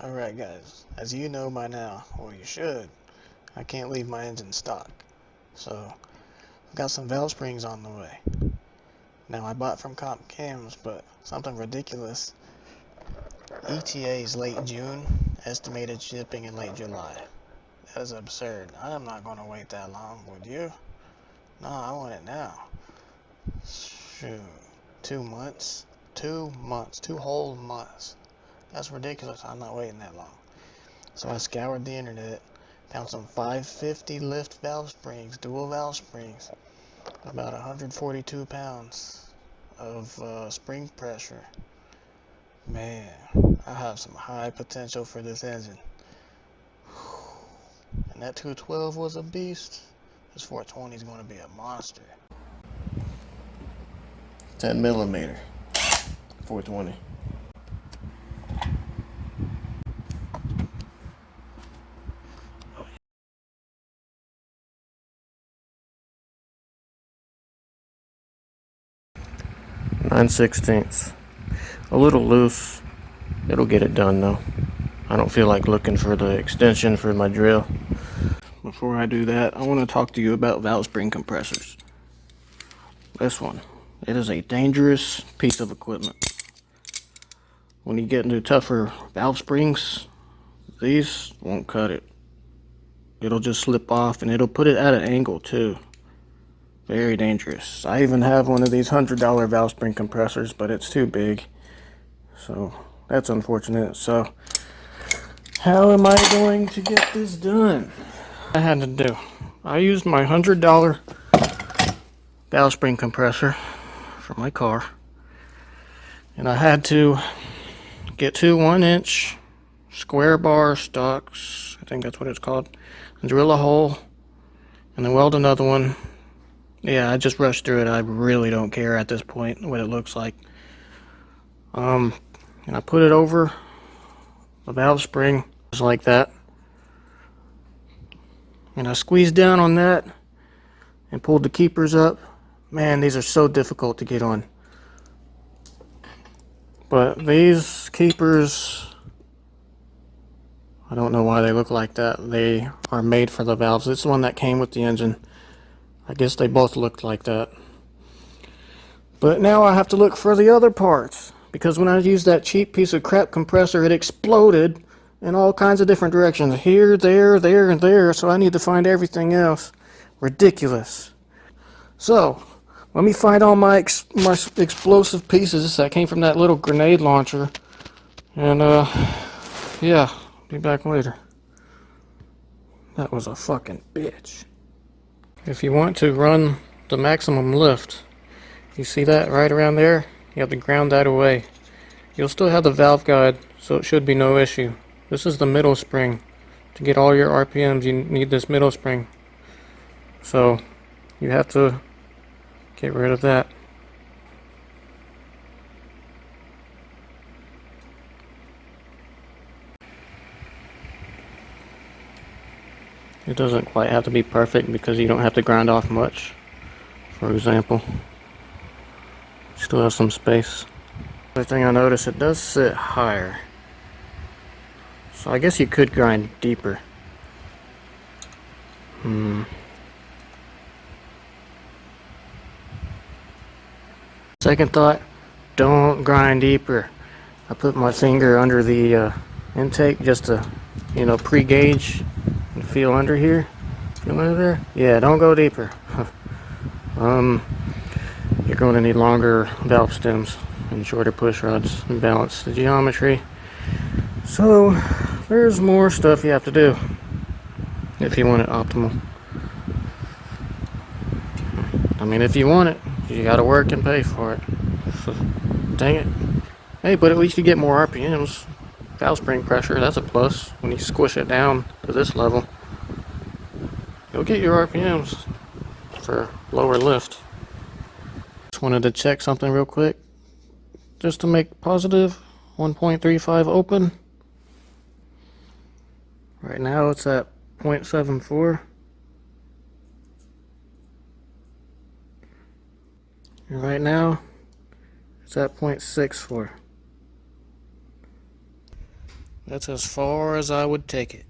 Alright guys, as you know by now, or you should, I can't leave my engine stock. So, I've got some valve springs on the way. Now I bought from Comp Cams, but something ridiculous. ETA is late June, estimated shipping in late July. That is absurd. I am not going to wait that long, would you? No, I want it now. Shoot, 2 months? 2 months, 2 whole months. That's ridiculous. I'm not waiting that long. So I scoured the internet, found some 550 lift valve springs, dual valve springs, about 142 pounds of spring pressure. Man, I have some high potential for this engine. And that 212 was a beast. This 420 is going to be a monster. 10 millimeter, 420. Nine sixteenths. A little loose. It'll get it done though. I don't feel like looking for the extension for my drill. Before I do that, I want to talk to you about valve spring compressors. This one. It is a dangerous piece of equipment. When you get into tougher valve springs, these won't cut it. It'll just slip off and it'll put it at an angle too. Very dangerous. I even have one of these $100 valve spring compressors, but it's too big. So that's unfortunate. So how am I going to get this done? I had to do. I used my $100 valve spring compressor for my car. And I had to get two 1-inch square bar stocks, I think that's what it's called, and drill a hole and then weld another one. Yeah, I just rushed through it. I really don't care at this point what it looks like. And I put it over the valve spring just like that. And I squeezed down on that and pulled the keepers up. Man, these are so difficult to get on. But these keepers, I don't know why they look like that. They are made for the valves. It's the one that came with the engine. I guess they both looked like that. But now I have to look for the other parts, because when I used that cheap piece of crap compressor, it exploded in all kinds of different directions. Here, there, there, and there. So I need to find everything else. Ridiculous. So, let me find all my explosive pieces that came from that little grenade launcher. And, yeah, be back later. That was a fucking bitch. If you want to run the maximum lift, you see that right around there? You have to ground that away. You'll still have the valve guide, so it should be no issue. This is the middle spring. To get all your RPMs, you need this middle spring. So, you have to get rid of that. It doesn't quite have to be perfect because you don't have to grind off much. For example, still have some space. Other thing I noticed, it does sit higher. So I guess you could grind deeper. Second thought, don't grind deeper. I put my finger under the intake just to, pre-gauge and feel under here. Feel under there? Yeah, don't go deeper. You're going to need longer valve stems and shorter push rods and balance the geometry. So there's more stuff you have to do if you want it optimal. I mean, if you want it, you gotta work and pay for it. So, dang it. Hey, but at least you get more RPMs. Valve spring pressure, that's a plus. When you squish it down to this level, you'll get your RPMs for lower lift. Just wanted to check something real quick. Just to make positive, 1.35 open. Right now it's at 0.74. And right now it's at 0.64. That's as far as I would take it.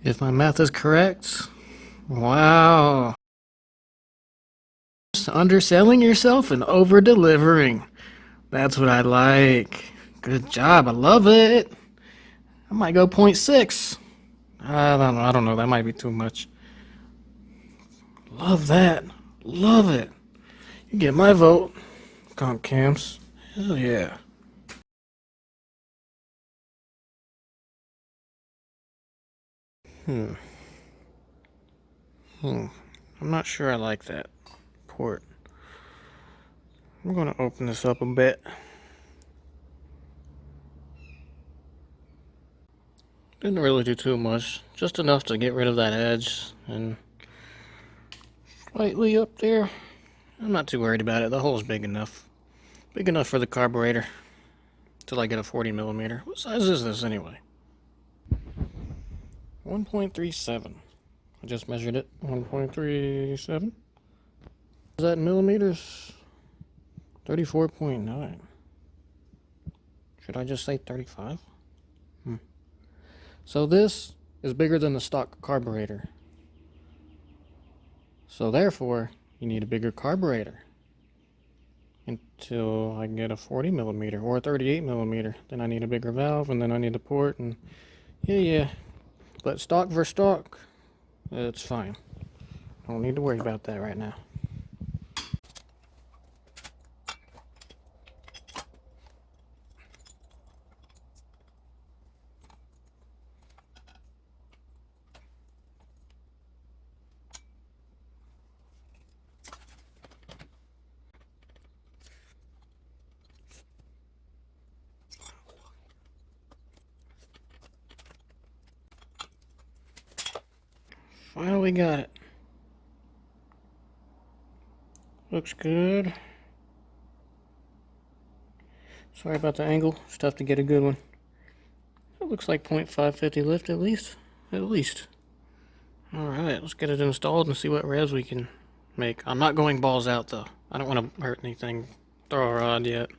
If my math is correct, wow. Underselling yourself and over-delivering. That's what I like. Good job. I love it. I might go 0.6. I don't know. That might be too much. Love that. Love it. You get my vote. Comp cams. Hell yeah. I'm not sure I like that port. I'm going to open this up a bit. Didn't really do too much. Just enough to get rid of that edge and slightly up there. I'm not too worried about it. The hole's big enough. Big enough for the carburetor. Till I get a 40 millimeter. What size is this anyway? 1.37. I just measured it. 1.37. Is that in millimeters? 34.9. Should I just say 35? So this is bigger than the stock carburetor. So therefore, you need a bigger carburetor until I can get a 40 millimeter or a 38 millimeter. Then I need a bigger valve, and then I need the port, and yeah. But stock for stock, it's fine. Don't need to worry about that right now. Finally got it. Looks good. Sorry about the angle. It's tough to get a good one. It looks like 0.550 lift at least. At least. Alright, let's get it installed and see what revs we can make. I'm not going balls out though. I don't want to hurt anything. Throw a rod yet.